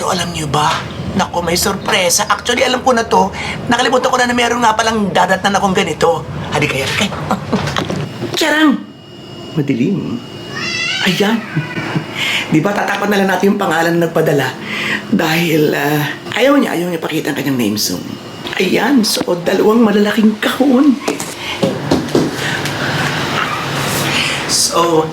Pero alam niyo ba? Naku, may sorpresa. Actually, alam ko na to. Nakalimutan ko na meron nga palang dadatnan akong ganito. Hadi kaya, kay. Charang! Madilim. Ayan. Di ba tatapat na lang natin yung pangalan na nagpadala? Dahil, ayaw niya pakita ang kanyang name soon. Ayan, so dalawang malalaking kahon. So,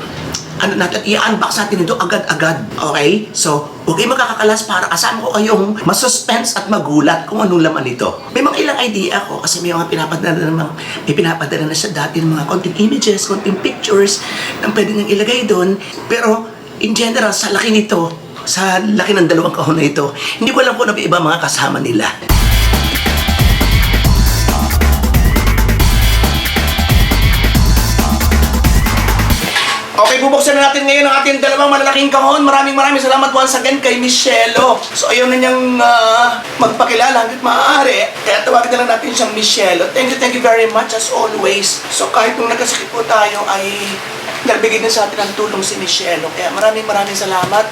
ano natin, i-unbox natin ito agad-agad. Okay? So, huwag kayong makakakalas para kasama ko kayong masuspense at magulat kung anong laman ito. May mga ilang idea ako kasi may pinapadala na siya dati ng mga konting images, konting pictures na pwede nang ilagay doon. Pero, in general, sa laki nito, sa laki ng dalawang kahon na ito, hindi ko alam kung ano iba mga kasama nila. Okay, bubuksan na natin ngayon ang ating dalawang malalaking kahon. Maraming salamat once again kay Michelo. So, ayaw na niyang magpakilala hanggat maaari. Kaya tawagin na lang natin siyang Michelo. Thank you very much as always. So, kahit nung nagkasakit po tayo ay nagbigay din sa atin ng tulong si Michelo. Kaya maraming salamat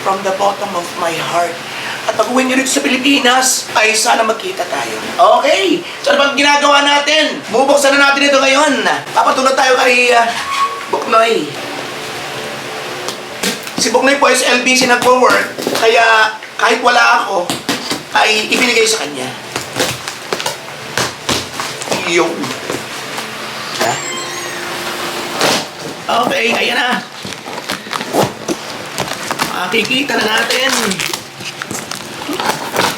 from the bottom of my heart. At pag-uwi niyo rito sa Pilipinas, ay sana magkita tayo. Okay, so ano bang ginagawa natin? Bubuksan na natin ito ngayon. Papatulad tayo kay Buknoy. Si Buknoy po is LBC nagpo-work, kaya kahit wala ako, ay ibinigay sa kanya. Yung. Okay, ayan na. Makikita na natin.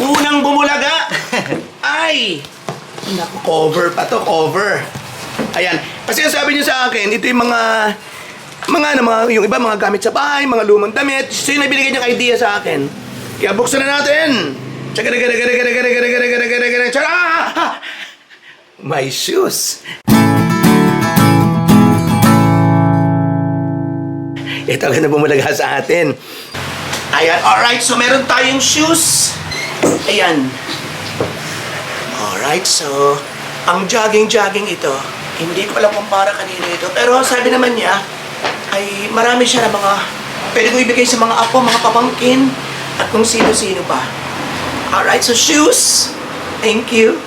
Unang bumulaga. Ay! Naku, cover pa to, cover. Ayan. Kasi sabi niyo sa akin, ito yung yung iba mga gamit sa bahay, mga lumang damit. So yung nabinigay niyang idea sa akin. Kaya buksan na natin. My shoes. Ito talaga na bumulaga sa atin. Ayan, alright. So meron tayong shoes. Ayan. Alright, so ang jogging ito, hindi ko alam kung para kanino ito. Pero sabi naman niya, ay marami siya na mga pwede ko ibigay sa mga apo, mga pamangkin, at kung sino-sino pa. Alright, so shoes. Thank you.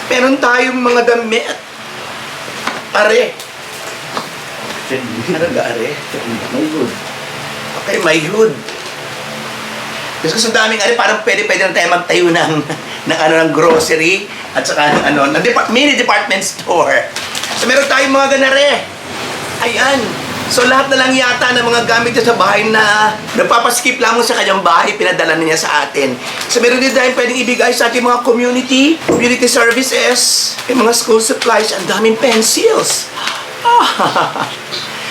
Meron tayong mga damit. Are. Ano ga are? May hood. Okay, may hood. Kasi sa daming parang pwede na tayo magtayo ng grocery at saka ng mini department store. So meron tayong mga ganare. Ayan. So lahat na lang yata ng mga gamit niya sa bahay na nagpapaskip lamang sa kanyang bahay, pinadala niya sa atin. So meron din tayong pwedeng ibigay sa ating mga community services, yung mga school supplies, ang daming pencils.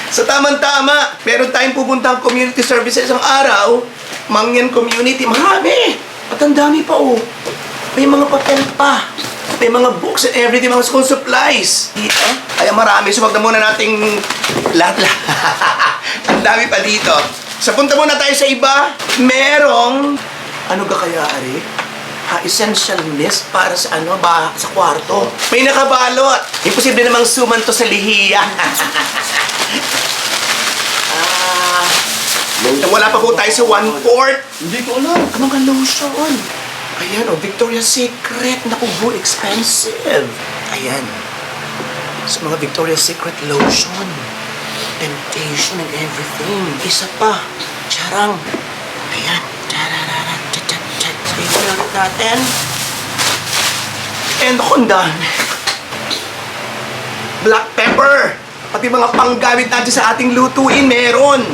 So tamang-tama, meron tayong pupuntang community services ang araw, Mangyan Community, marami! At ang dami pa may mga papel pa. May mga books and everything, mga school supplies. Dito, kaya marami. So, wag na muna nating lahat. Ang dami pa dito. So, punta muna tayo sa iba. Merong, ano ka kaya, Ari? Essential list para sa sa kwarto. May nakabalot. Imposible namang suman to sa lihiya. Wala pa po tayo sa 1/4. Hindi ko alam. Anong ka lotion? Ayan, Victoria's Secret. Naku, expensive. Ayan. So, mga Victoria's Secret lotion. Temptation and everything. Isa pa. Charang. Ayan. Sige ulit natin. And kundan. Black pepper. Pati mga panggamit natin sa ating lutuin, meron.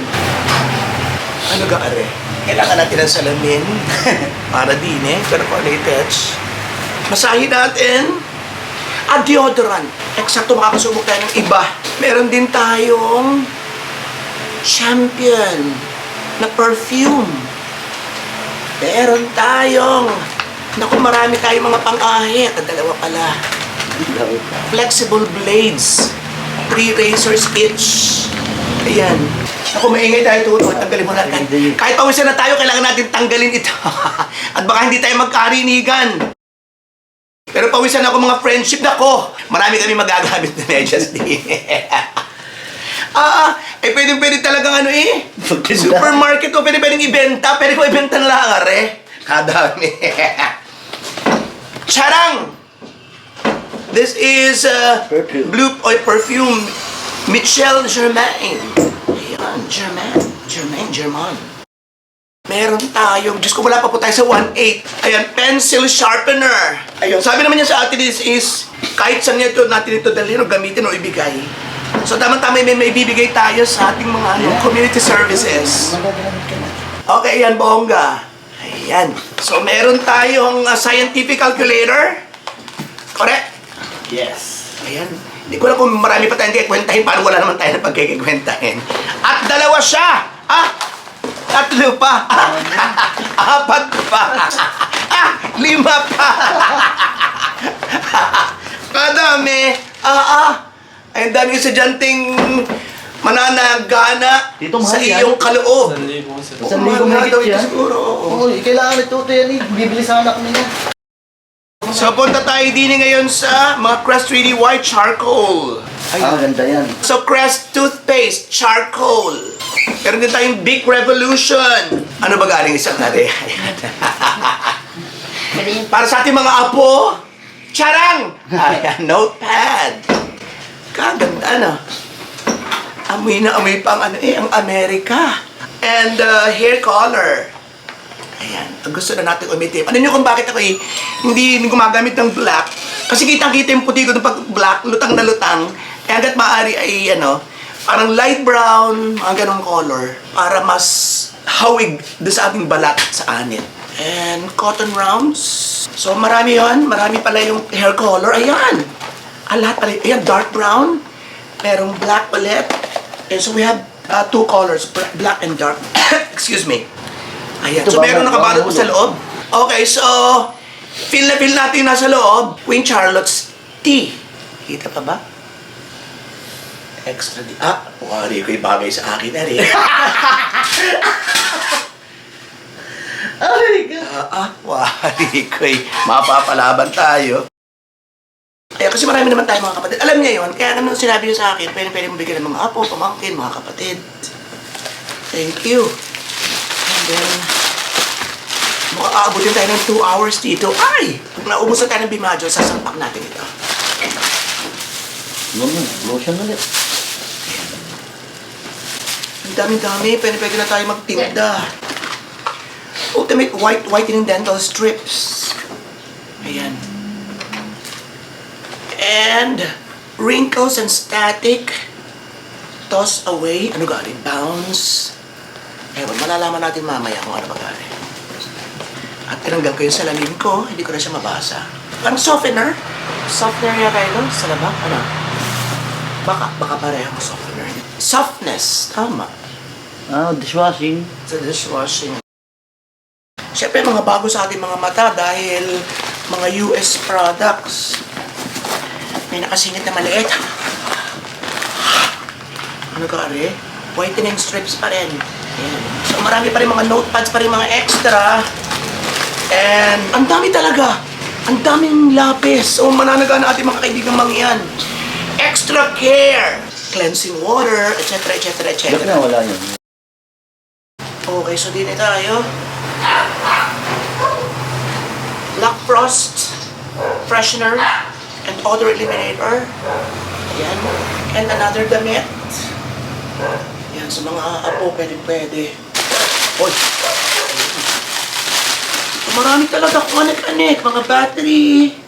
Ano ga, are? Kailangan natin ng salamin para din touch. Masahin natin. Deodorant. Eksakto, makakasubok tayo ng iba. Meron din tayong Champion na perfume. Meron tayong marami tayong mga pang-ahit. Ang dalawa pala. Flexible blades. 3 razors each. Ayan. Ako, maingay tayo tuto. Tanggalin mo natin. Kahit pawisan na tayo, kailangan natin tanggalin ito. At baka hindi tayo magkarinigan. Pero pawisan ako mga friendship na ko. Marami kami magagamit na medyas din. Pwede talagang ano eh. Pagtinda. Supermarket ko, pwedeng ibenta. Pwede ko ibenta na lang, are. Kadami. Charang! This is Perfume. Blue Oil Perfume. Michel Germain. Ayan, Germain. Meron tayong, Diyos ko, wala pa po tayo sa 1.8. Ayan, pencil sharpener. Ayun, sabi naman niya sa atin is kahit saan niya natin ito dalhin o gamitin o ibigay. So, tama-tama may bibigay tayo sa ating mga community services. Okay, yan, bongga. Ayan. So, meron tayong scientific calculator. Correct? Yes. Ayan. Hindi ko alam kung marami pa tayong kikwentahin. Paano wala naman tayo na pagkikikwentahin. At dalawa siya. Tatlo pa. Apat pa. 5 pa. Kadami. Ay, ang daming estudyanteng mananagana Dito, mahal sa yan. iyong kaloob. 1,000 Mahal nga daw ito yan. siguro. Oo. Oo, kailangan ito yan eh. Bibili sa anak niya. So, punta tayo din ngayon sa mga Crest 3D White Charcoal. Ganda yan. So, Crest Toothpaste Charcoal. Meron din tayong Big Revolution. Ano ba galing isang nari? Para sa ating mga apo, charang! Ayan, notepad. Kaganda, ano? Amoy na amoy pang ang Amerika. And hair color. Ayan, ang gusto na natin umitim. Ano nyo kung bakit ako hindi gumagamit ng black? Kasi kitang-kita yung puti ko ng pag-black, lutang na lutang. Kaya hanggat maaari ay, parang light brown, mga ganong color. Para mas hawig doon sa ating balat sa anit. And cotton rounds. So marami yun. Marami pala yung hair color. Ayan. Lahat pala. Ayan, dark brown. Merong black ulit. And so we have 2 colors. Black and dark. Excuse me. Ayan. Ito So ba, meron nakabalot po ulo? sa loob. Okay, so feel na feel natin yung nasa loob. Queen Charlotte's tea. Kita pa ba? Extra di... wari ko yung bagay sa akin na rin. Ay, God. Wari ko yung mapapalaban tayo. Kasi marami naman tayo mga kapatid. Alam niya yun, kaya naman sinabi niyo sa akin, pwede mo bigyan ng mga apo, pamangkin, mga kapatid. Thank you. And then, mukhang aabutin tayo ng 2 hours dito. Ay! Pag naubusan tayo ng bimadyo, sasampak natin ito. Lotion ulit. Ang dami-dami, pwede na tayo magtinda. Ultimate whitening dental strips. Ayan. And wrinkles and static. Toss away. Ano galing? Bounce. Ewan, malalaman natin mamaya kung ano ba galing. At tinanggal ko yung salamin ko, hindi ko na siya mabasa. Parang softener. Softener yata ito sa labak. Ano? Baka parehong softener. Softness. Tama. Dishwashing. Sa dishwashing. Siyempre, mga bago sa ating mga mata dahil mga US products. May nakasingit na maliit. Ano ka, are? Whitening strips pa rin. Ayan. So, marami pa rin mga notepads pa rin mga extra. And, ang dami talaga. Ang daming lapis. So, mananaga na ating mga kaibigang mga yan. Extra care. Cleansing water, etc. Bakit na wala yun? Okay, so din tayo. Black Frost freshener and odor eliminator. Ayan. And another damit. Yan, sa mga apo, pwede. Oy! Marami talaga kung anik-anik. Mga battery.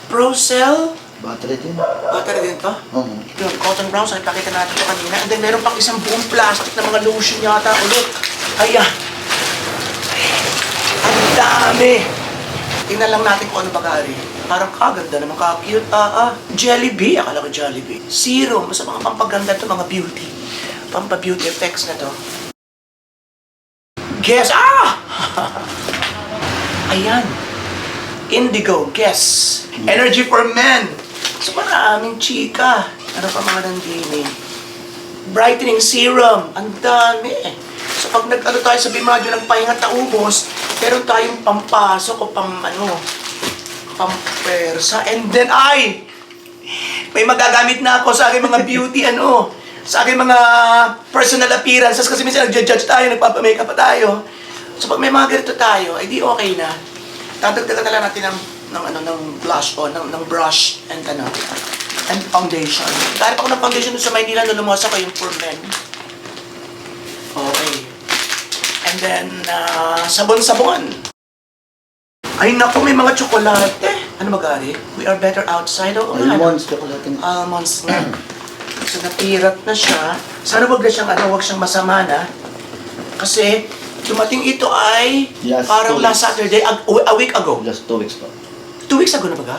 Procell. Battery din. Battery din to? Oo. Yung cotton brown, so ipakita natin ito kanina. And then meron pang isang buong plastic na mga lotion yata ulit. Ayan. Ang dami. Tingnan lang natin kung ano bagari. Parang kaganda naman, ka-cute. Jollibee. Akala ko Jollibee. Serum. Basta mga pampaganda to, mga beauty. Pampa-beauty effects na to. Guess. Ayan. Indigo. Guess. Energy for men. So, maraming chika. Ano pa mga nandini? Brightening serum. Ang dami. So, pag nag-ano tayo sa bimadyo ng pahinga taubos, meron tayong pampasok o pampersa. And then, may magagamit na ako sa aking mga beauty, sa aking mga personal appearances. Kasi minsan nagja-judge tayo, nagpapamakeup pa tayo. So pag may mga ganito tayo, ay di okay na. Tatagdagan na lang natin ng blush o ng brush and foundation. Dahil ako ng foundation dun sa Maynila na lumuwas ako yung for men. Okay. And then, sabon-sabon. Ay naku, may mga tsokolate. Ano magari? We are better outside. Oo nga. Almonds, chocolate. Almonds nga. So napirat na siya. Sana wag na siyang wag siyang masama na. Kasi dumating ito ay parang last Saturday, a week ago. Just 2 weeks pa. 2 weeks ago na ba ka?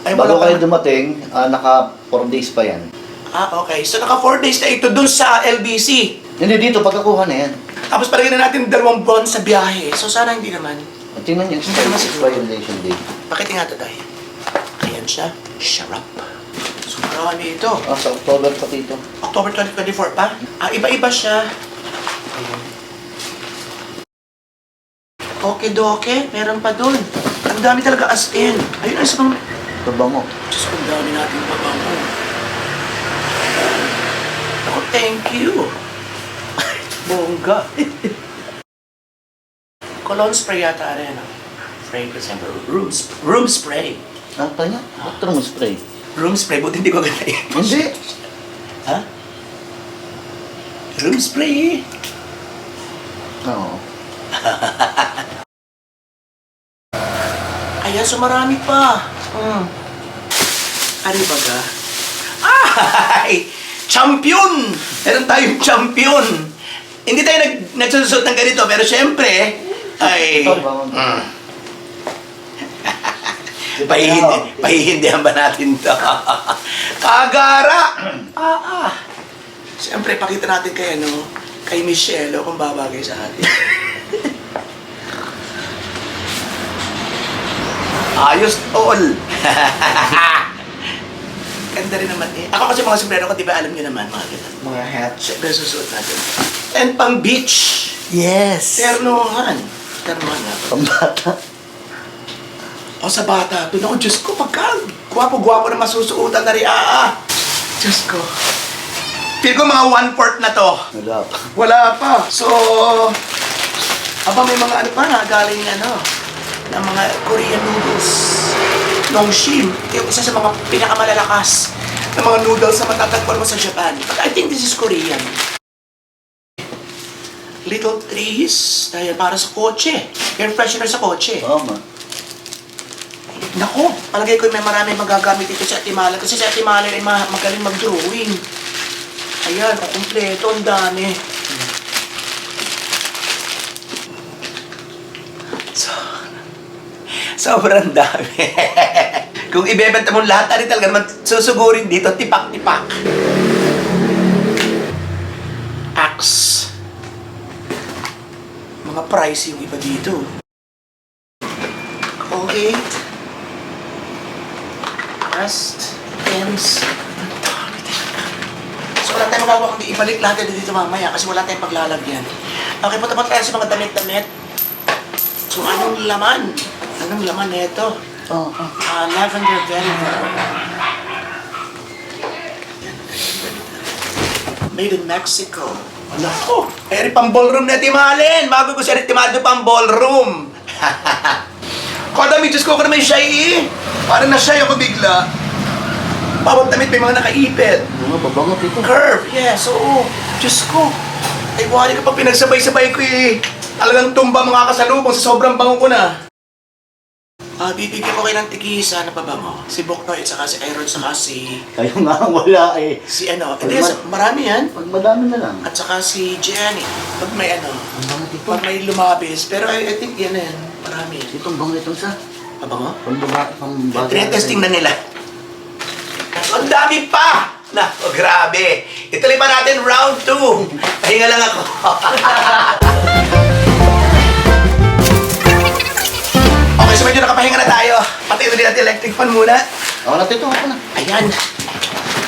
Ay, Bago wala kayo pa. dumating, naka 4 days pa yan. Okay. So naka 4 days na ito dun sa LBC. Hindi dito, pagkakuha na yan. Tapos palagyan na natin 2 buwan sa biyahe. So sana hindi naman. At tingnan niyo, expiration date. Pakitingin nga ito tayo. Ayan siya. Sharap. So marami ito. Sa October pa dito. October 2024 pa? Iba-iba siya. Ayan. Okay-doke. Meron pa dun. Ang dami talaga as in. Ayun ang isang... Pabango. Diyos ko, ang dami natin pabango. Ako, thank you. Bongga. Cologne spray yata rin. Fragrance and room spray. Tanya? Ba't mo spray? Room spray, buti hindi ko ganda yun. Hindi. Ha? Room spray eh. Oo. Ayan, so marami pa. Ano ba ga? Ay! Champion! Meron tayong champion. Hindi tayo nagsususot ng ganito, pero syempre, ay... Pahihindihan ba natin to? Kagara! Siyempre, pakita natin kay Michelle kung babagay sa atin. Ayos all! Ganda rin naman eh. Ako kasi mga sombrero ko, di ba alam niyo naman, mga ganun. Mga hats. Siyempre, susuot natin. And pang beach. Yes! Ternohan. Ternohan nga. Pambata. O sa bata, doon ako, Diyos ko, pagka gwapo-gwapo na masusuotan na rin, Diyos ko. Feel ko mga 1/4 na to. Wala pa. Wala pa. So, may mga pa na, galing ng mga Korean noodles. Nongshim, yung isa sa mga pinakamalalakas na mga noodles na matatagpuan mo sa Japan. But I think this is Korean. Little trees, dahil para sa kotse. Air freshener sa kotse. Tama. Nako, palagay ko may maraming magagamit ito sa Atimalan. Kasi sa Atimalan ay magaling mag-drawing. Ayan, kumpleto, ang dami. Sobrang dami. Kung ibebenta mo lahat, talaga naman susugurin dito, tipak-tipak. Axe. Mga price yung iba dito. Okay. Rest. Pens. So wala tayong magagawa kundi ibalik lahat dito mamaya kasi wala tayong paglalagyan. Okay, punta tayo sa mga damit-damit. So anong laman? Anong laman nito? Lavender vinegar. Made in Mexico. Nako! Eri pang ballroom na timalin! Bago ko siya timado pang ballroom! Kadami, Diyos ko naman siya eh! Parang na-shy ako bigla. Bawat damit may mga nakaipit. Mga babangot ito. Curve, yes, oo. Diyos ko. Ay, wali ka pa pinagsabay-sabay ko eh. Talagang tumba mga kasalubong sa sobrang bango ko na. Bibigyan ko kayo ng tigisa na pabango. Si Boknoy, at saka si Iron, saka si... Kayo nga wala eh. Si hindi, marami yan. Pag madami na lang. At saka si Jenny. Pag may Ang bangot ito. pag may lumabis. Pero I think yan na yan. Marami yan. Itong bango itong sa. Pabango? Pang Tinetesting na nila. Ang dami pa! Grabe! Ituloy pa natin round 2. Pahinga lang ako. Okay, so medyo nakapahinga na tayo. Pati ito din natin electric fan muna. Ako na ito, ako na. Ayan.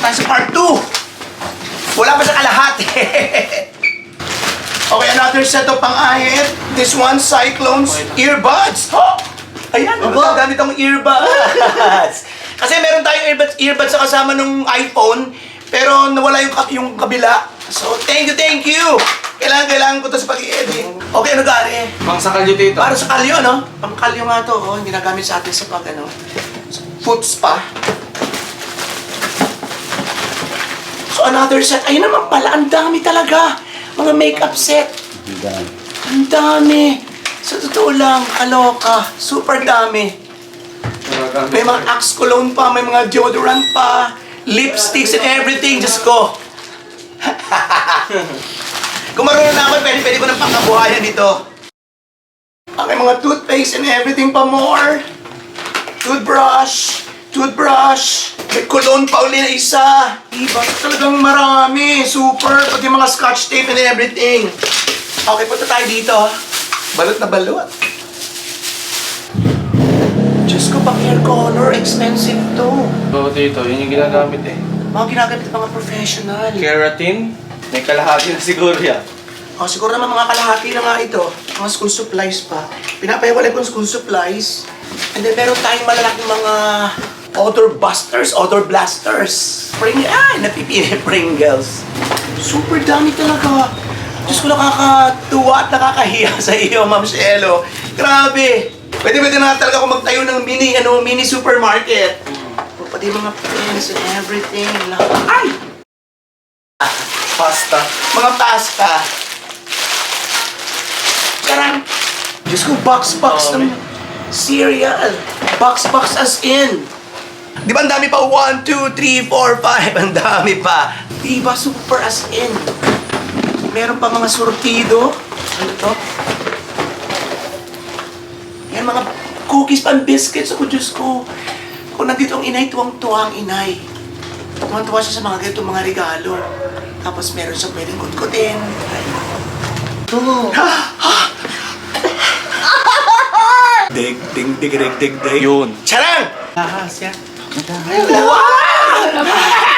Tayo sa part 2. Wala pa sa kalahati. Okay, another set of pang-ahit. This one, Cyclones earbuds. Oh! Ayan, Aba! magagamit ang earbuds. Kasi meron tayong earbuds sa kasama nung iPhone, pero nawala yung kabila. So, thank you! Kailangan ko to sa pag-i-edit. Okay, ano gari? Pang sa kalyo dito. Para sa kalyo, no? Pang kalyo nga to, oh. Ginagamit sa atin sa pag, foot spa. So, another set. Ayun naman pala, ang dami talaga. Mga makeup set. Ang dami. Sa totoo lang, kaloka. Super dami. May mga Axe cologne pa, may mga deodorant pa, lipsticks and everything. Diyos ko. Kung marunong na ako, pwede ko ng pangkabuhayan dito. May mga toothpaste and everything pa more. Toothbrush. May cologne pa uli na isa. Diba? Talagang marami. Super. Pati mga scotch tape and everything. Okay, punta tayo dito. Balot na balot. Diyos ko, pang hair color. Expensive to. Oo, dito. Yun yung ginagamit eh. Mga ginagamit ng mga professional. Keratin. May kalahati na siguro yan. Oh, siguro naman mga kalahati na nga ito. Mga school supplies pa. Pinapahiwalay ko ng school supplies. And then meron tayong malalaking mga odor busters, odor blasters. Napipili Pringles. Super dami talaga. Diyos ko, nakakatuwa at nakakahiya sa iyo, Ma'am Cielo. Grabe. Pwede na talaga ako magtayo ng mini supermarket. Pati mga pens and everything. Ay! Pasta. Mga pasta. Karang, Diyos ko, box ng cereal. Box as in. Di ba ang dami pa? 1, 2, 3, 4, 5. Ang dami pa. Di ba super as in? Meron pa mga surtido. Ano to? Yan, mga cookies pa, biscuits. Ako, Diyos ko. Kung nandito ang inay, tuwang-tuwa ang inay. Tuwang-tuwa siya sa mga ganitong mga regalo. Tapos meron siyang pwedeng kutkutin. Ito. Dig. Yun. Charang! Ahas yan. Wow!